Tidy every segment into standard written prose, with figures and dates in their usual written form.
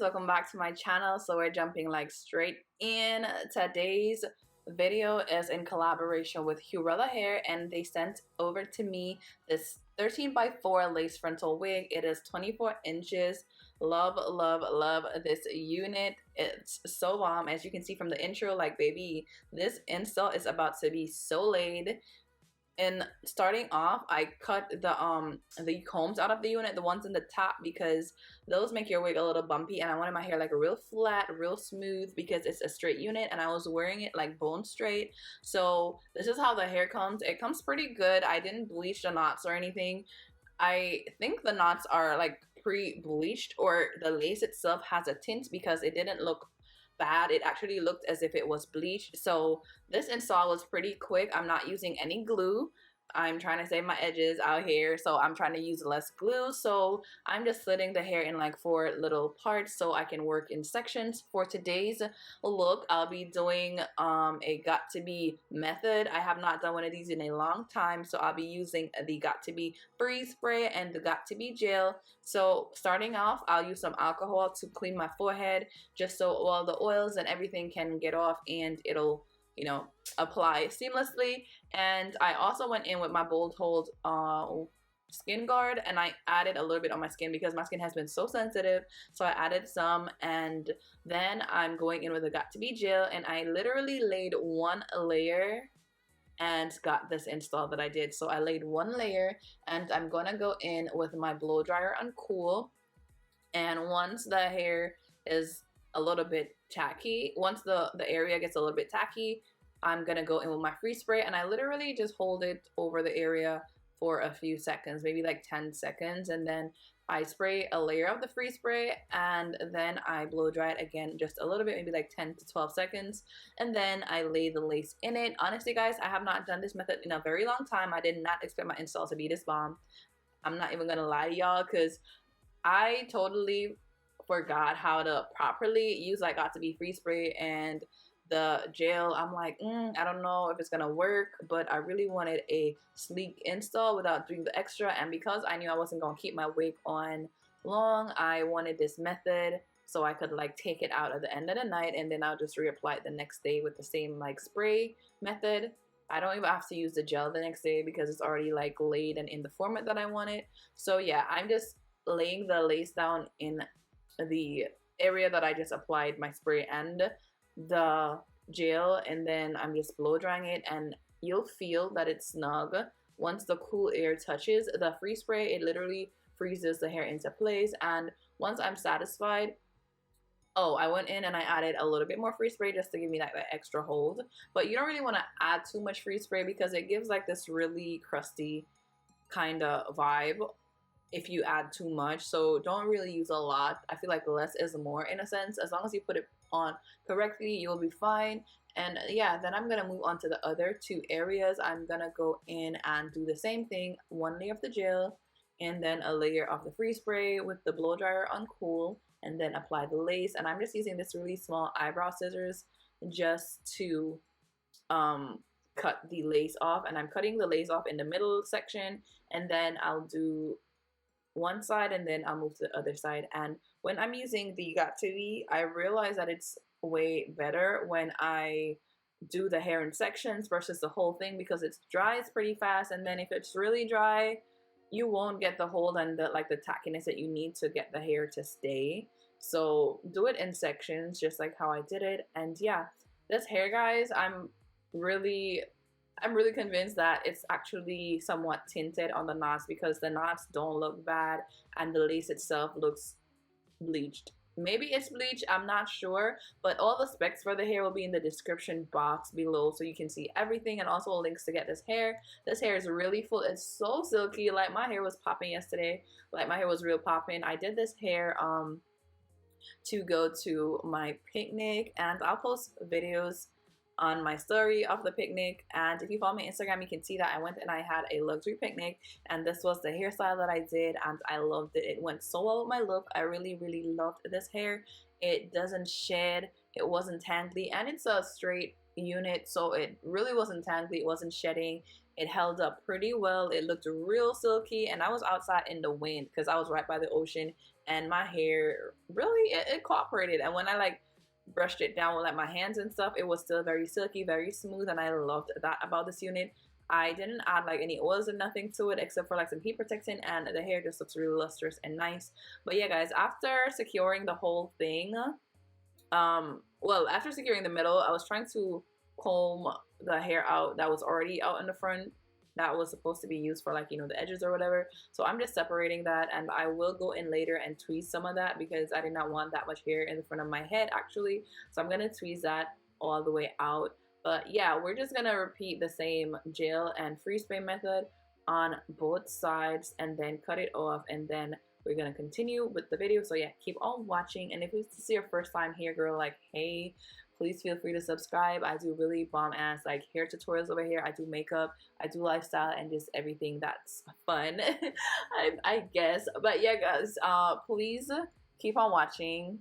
welcome back to my channel. So we're jumping like straight in. Today's video is in collaboration with Hurela Hair, and they sent over to me this 13x4 lace frontal wig. It is 24 inches. Love, love, love this unit. It's so bomb. As you can see from the intro, like, baby, this install is about to be so laid. And starting off, I cut the combs out of the unit, the ones in the top, because those make your wig a little bumpy, and I wanted my hair like real flat, real smooth, because it's a straight unit and I was wearing it like bone straight. So this is how the hair comes. It comes pretty good. I didn't bleach the knots or anything. I think the knots are like pre-bleached, or the lace itself has a tint because it didn't look bad. It actually looked as if it was bleached. So this install was pretty quick. I'm not using any glue. I'm trying to save my edges out here, so I'm trying to use less glue. So I'm just slitting the hair in like 4 little parts so I can work in sections. For today's look, I'll be doing a got to be method. I have not done one of these in a long time, so I'll be using the got to be freeze spray and the got to be gel. So starting off, I'll use some alcohol to clean my forehead, just so all the oils and everything can get off and it'll, you know, apply seamlessly. And I also went in with my Bold Hold skin guard, and I added a little bit on my skin because my skin has been so sensitive, so I added some. And then I'm going in with a got to be gel, and I literally laid 1 layer and got this install that I did. So I laid 1 layer, and I'm gonna go in with my blow dryer on cool. And once the hair is a little bit tacky, once the area gets a little bit tacky, I'm gonna go in with my freeze spray, and I literally just hold it over the area for a few seconds, maybe like 10 seconds, and then I spray a layer of the freeze spray, and then I blow dry it again just a little bit, maybe like 10 to 12 seconds, and then I lay the lace in it. Honestly, guys, I have not done this method in a very long time. I did not expect my install to be this bomb. I'm not even gonna lie to y'all, because I totally forgot how to properly use like got to be freeze spray and the gel. I'm like, I don't know if it's gonna work, but I really wanted a sleek install without doing the extra. And because I knew I wasn't gonna keep my wig on long, I wanted this method so I could like take it out at the end of the night, and then I'll just reapply it the next day with the same like spray method. I don't even have to use the gel the next day because it's already like laid and in the format that I wanted. So yeah, I'm just laying the lace down in the area that I just applied my spray and the gel, and then I'm just blow drying it, and you'll feel that it's snug. Once the cool air touches the freeze spray, it literally freezes the hair into place. And once I'm satisfied, oh, I went in and I added a little bit more freeze spray just to give me that extra hold. But you don't really want to add too much freeze spray because it gives like this really crusty kind of vibe if you add too much. So don't really use a lot. I feel like less is more in a sense. As long as you put it on correctly, you'll be fine. And yeah, then I'm gonna move on to the other 2 areas. I'm gonna go in and do the same thing, 1 layer of the gel and then a layer of the freeze spray with the blow dryer on cool, and then apply the lace. And I'm just using this really small eyebrow scissors just to cut the lace off, and I'm cutting the lace off in the middle section, and then I'll do one side and then I'll move to the other side. And when I'm using the got to be, I realize that it's way better when I do the hair in sections versus the whole thing, because it dries pretty fast, and then if it's really dry, you won't get the hold and the like the tackiness that you need to get the hair to stay. So do it in sections just like how I did it. And yeah, this hair, guys, I'm really convinced that it's actually somewhat tinted on the knots, because the knots don't look bad and the lace itself looks bleached. Maybe it's bleached, I'm not sure, but all the specs for the hair will be in the description box below so you can see everything, and also links to get this hair. This hair is really full. It's so silky. Like, my hair was popping yesterday. Like, my hair was real popping. I did this hair to go to my picnic, and I'll post videos on my story of the picnic. And if you follow me on Instagram, you can see that I went and I had a luxury picnic, and this was the hairstyle that I did, and I loved it. It went so well with my look. I really loved this hair. It doesn't shed, it wasn't tangly, and it's a straight unit, so it really wasn't tangly, it wasn't shedding. It held up pretty well. It looked real silky, and I was outside in the wind because I was right by the ocean, and my hair really it cooperated. And when I like brushed it down with like my hands and stuff, it was still very silky, very smooth, and I loved that about this unit. I didn't add like any oils or nothing to it except for like some heat protectant, and the hair just looks really lustrous and nice. But yeah guys, after securing the whole thing, well, after securing the middle, I was trying to comb the hair out that was already out in the front, that was supposed to be used for like, you know, the edges or whatever. So I'm just separating that, and I will go in later and tweeze some of that because I did not want that much hair in the front of my head actually. So I'm gonna tweeze that all the way out. But yeah, we're just gonna repeat the same gel and freeze spray method on both sides and then cut it off, and then we're gonna continue with the video. So yeah, keep on watching, and if this is your first time here, girl, like, hey, please feel free to subscribe. I do really bomb ass like hair tutorials over here. I do makeup, I do lifestyle, and just everything that's fun. I guess. But yeah guys, please keep on watching.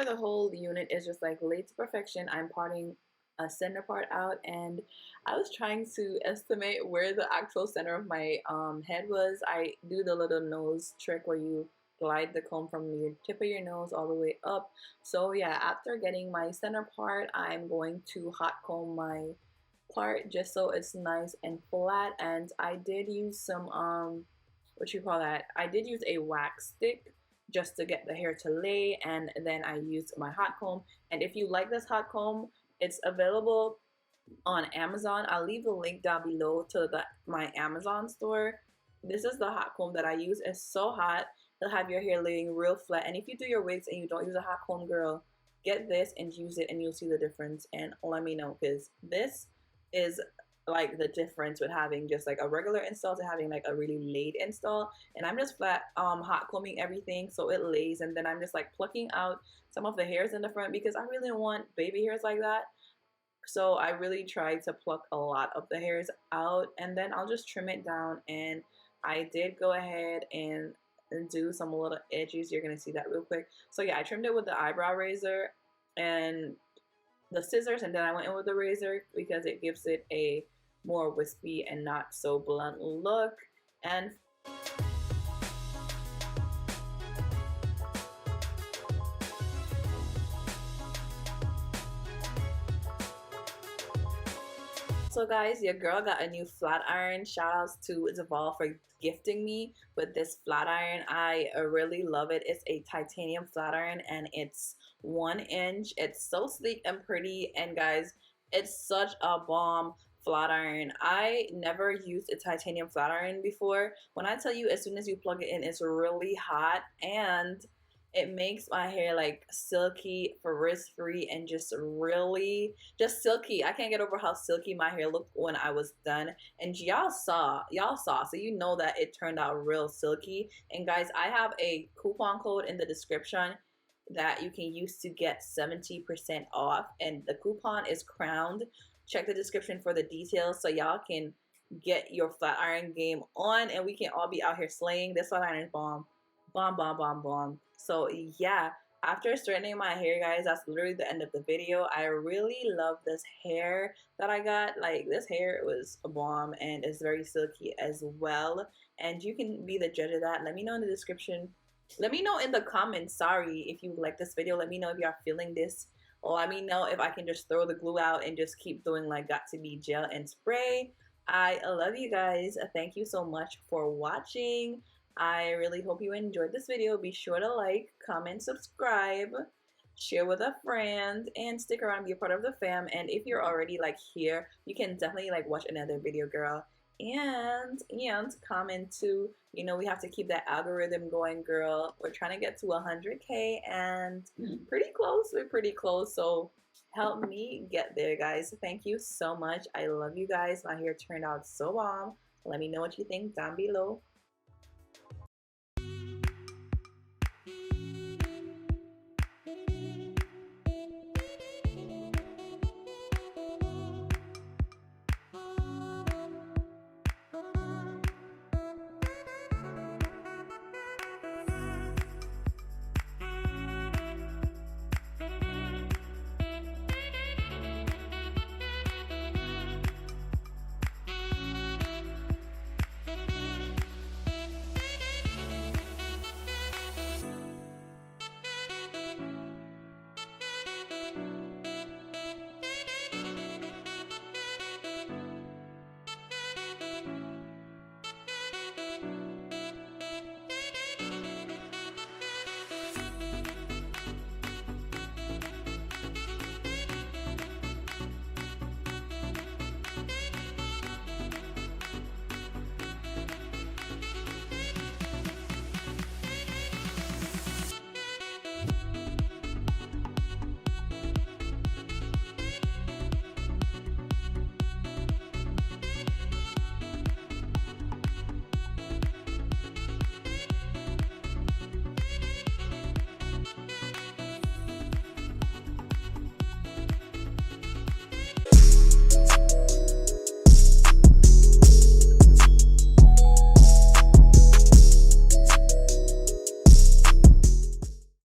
The whole unit is just like laid to perfection. I'm parting a center part out, and I was trying to estimate where the actual center of my head was. I do the little nose trick where you glide the comb from your tip of your nose all the way up. So yeah, after getting my center part, I'm going to hot comb my part just so it's nice and flat. And I did use some what you call that, I did use a wax stick just to get the hair to lay, and then I used my hot comb. And if you like this hot comb, it's available on Amazon. I'll leave a link down below to my Amazon store. This is the hot comb that I use. It's so hot, it'll have your hair laying real flat. And if you do your wigs and you don't use a hot comb, girl, get this and use it, and you'll see the difference. And let me know, because this is like the difference with having just like a regular install to having like a really laid install. And I'm just flat hot combing everything so it lays, and then I'm just like plucking out some of the hairs in the front because I really don't want baby hairs like that. So I really try to pluck a lot of the hairs out, and then I'll just trim it down. And I did go ahead and do some little edges. You're gonna see that real quick. So yeah, I trimmed it with the eyebrow razor and the scissors, and then I went in with the razor because it gives it a more wispy and not so blunt look. And so guys, your girl got a new flat iron. Shout outs to Duvolle for gifting me with this flat iron. I really love it. It's a titanium flat iron, and it's 1 inch. It's so sleek and pretty, and guys, it's such a bomb flat iron. I never used a titanium flat iron before. When I tell you, as soon as you plug it in, it's really hot, and it makes my hair like silky, frizz free, and just really just silky. I can't get over how silky my hair looked when I was done, and y'all saw, so you know that it turned out real silky. And guys, I have a coupon code in the description that you can use to get 70% off, and the coupon is Crowned. Check the description for the details so y'all can get your flat iron game on, and we can all be out here slaying. This flat iron is bomb. Bomb, bomb, bomb, bomb. So yeah, after straightening my hair, guys, that's literally the end of the video. I really love this hair that I got. Like, this hair was a bomb, and it's very silky as well. And you can be the judge of that. Let me know in the description. Let me know in the comments, sorry, if you like this video. Let me know if y'all feeling this. Let me know if I can just throw the glue out and just keep doing like got to be gel and spray. I love you guys. Thank you so much for watching. I really hope you enjoyed this video. Be sure to like, comment, subscribe, share with a friend, and stick around, be a part of the fam. And if you're already like here, you can definitely like watch another video, girl. And comment too. You know, we have to keep that algorithm going, girl. We're trying to get to 100K and pretty close. We're pretty close. So help me get there, guys. Thank you so much. I love you guys. My hair turned out so bomb. Let me know what you think down below.